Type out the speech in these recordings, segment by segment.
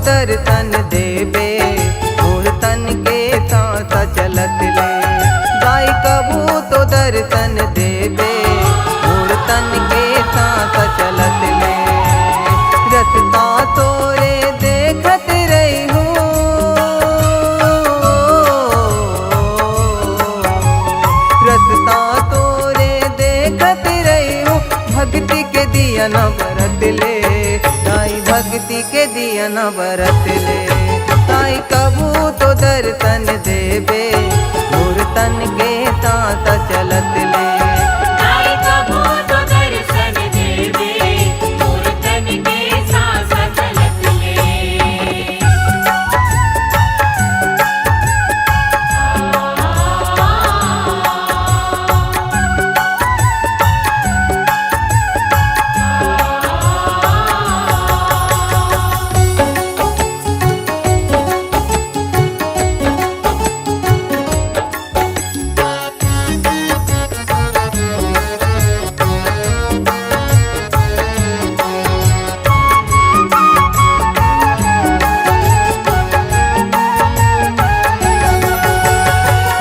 दर्शन देबे मोर तन के सांस चलत ले। दाई कबू तो दर्शन देबे मोर तन के सांस चलत ले। रस्ता तोरे देखत रही हूँ, रस्ता तोरे देखत रही हूँ। भक्ति के दिया न बरत ले, ताई भक्ति के दिया न बरत ले। ताई कबू तो दर्शन देबे मोर तन के सांस चलत ले। ताई कबू तो दर्शन देबे मोर तन के सांस चलत ले।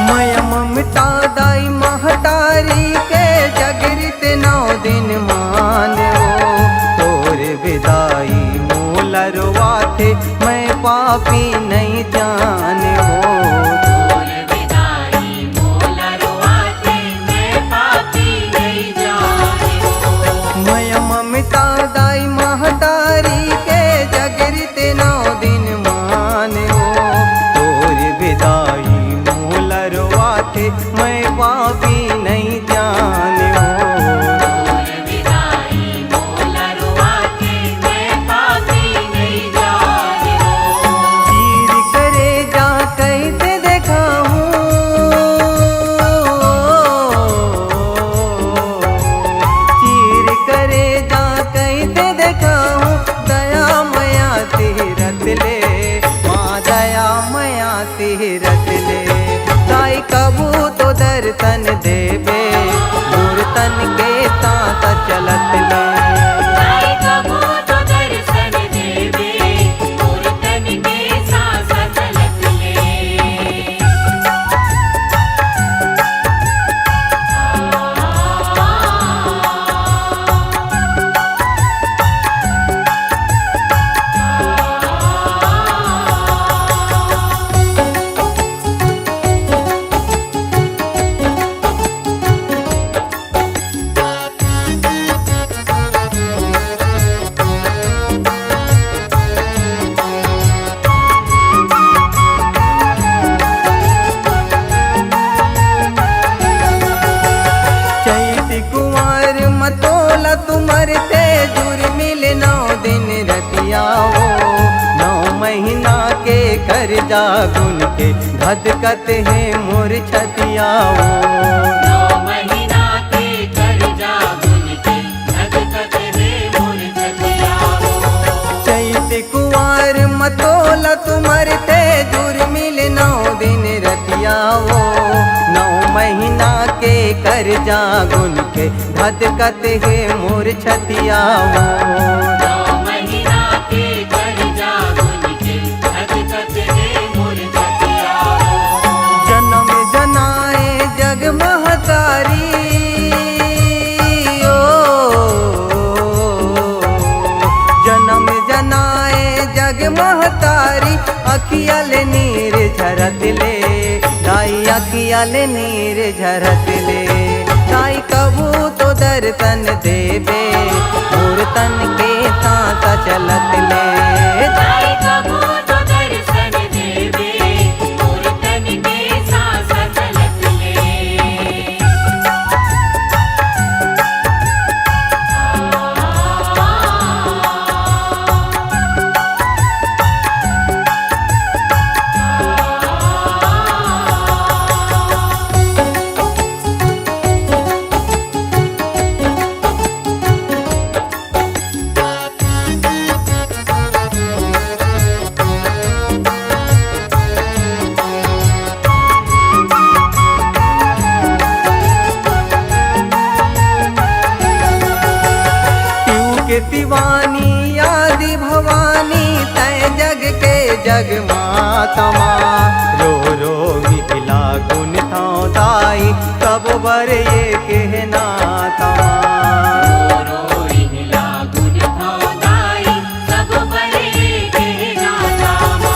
माया ममता दाई महतारी के जगरित 9 दिन मानो। तोरे विदाई मोलरवा थे मैं पापी नहीं जाने हो। तोर विदाई मोलरवा थे मैं पापी नहीं जाने हो। माया ममता दाई महतारी के जगरित 9 दिन मानो। तोरे विदाई मोलरवा थे मैं पापी नहीं जाने हो। तोर विदाई मोलरवा थे मैं पापी नहीं जाने हो। चीर करे जा कैसे देखा हूँ, चीर करे जा कैसे देखा हूँ। दया मया तीरथ ले, माँ दया मया तीरथ ले। ताई कबू तो दर्शन देबे मोर तन के सांस चलत ले। ताई कबू तो दर्शन देबे मोर तन के सांस चलत ले। चैत कुंवर मतोला तुमर ते जुर मिल 9 दिन रतियाओ। 9 महीना के कर जा गुन के धधकत है मोर छतियाओ। 9 महीना के कर्जा गुन के धधकत है मोर छतियाओ। चैत कुंवर मतोला तुमर ते जुर मिल 9 दिन रतियाओ। 9 महीना के कर जा गुन के धधकत है मोर छतियाओ। 9 महीना के कर्जा गुन के धधकत है मोर छतियाओ। जन्म जनाए जग महतारी ओ, जन्म जनाए जग महतारी। अखियल नीर झरत ले, दाई अखियल नीर झरत ले। दाई कबू तो दर्शन देबे मोर तन के सांस चलत ले। ताई कबू तो दर्शन देबे मोर तन के सांस चलत ले। तमा रो रो मिला गुन था दाई कब बर ये कहना तमा रोहिला गुण दाई सब बरे कहना तामा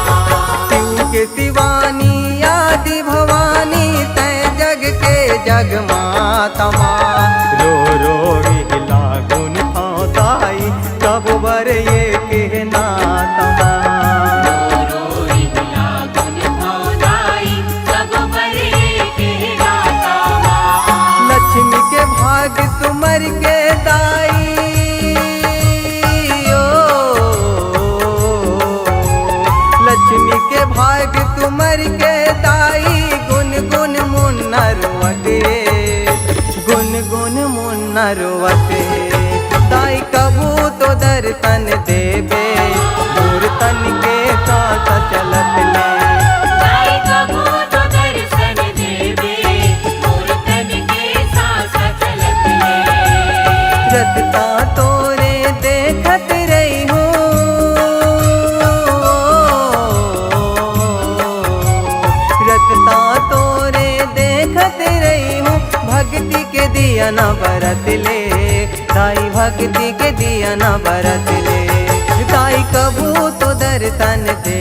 शिव के शिवानी आदि भवानी तय जग के जग मातमा रो रो मिला गुन था दाई कब बर ये कहना तमा रोहिला गुण दाई सब बरे कहना तामा लक्ष्मी के भाग तुमर के दाई लक्ष्मी के भाग तुमर के दाई गुन गुन मुन्नरवते गुन गुन मुन्नरवते दाई कबू तो दर्शन देवे दूर तन के साथ चलत ले दाई कबू तो दर्शन देवे मोर तन के सांस चलत ले रसता तोरे देखत रही हूँ रसता तोरे देखत रही हूँ भक्ति के दिया न बरत ले दाई भक्ति के दिया न बरत ले दाई कबू तो दर्शन दे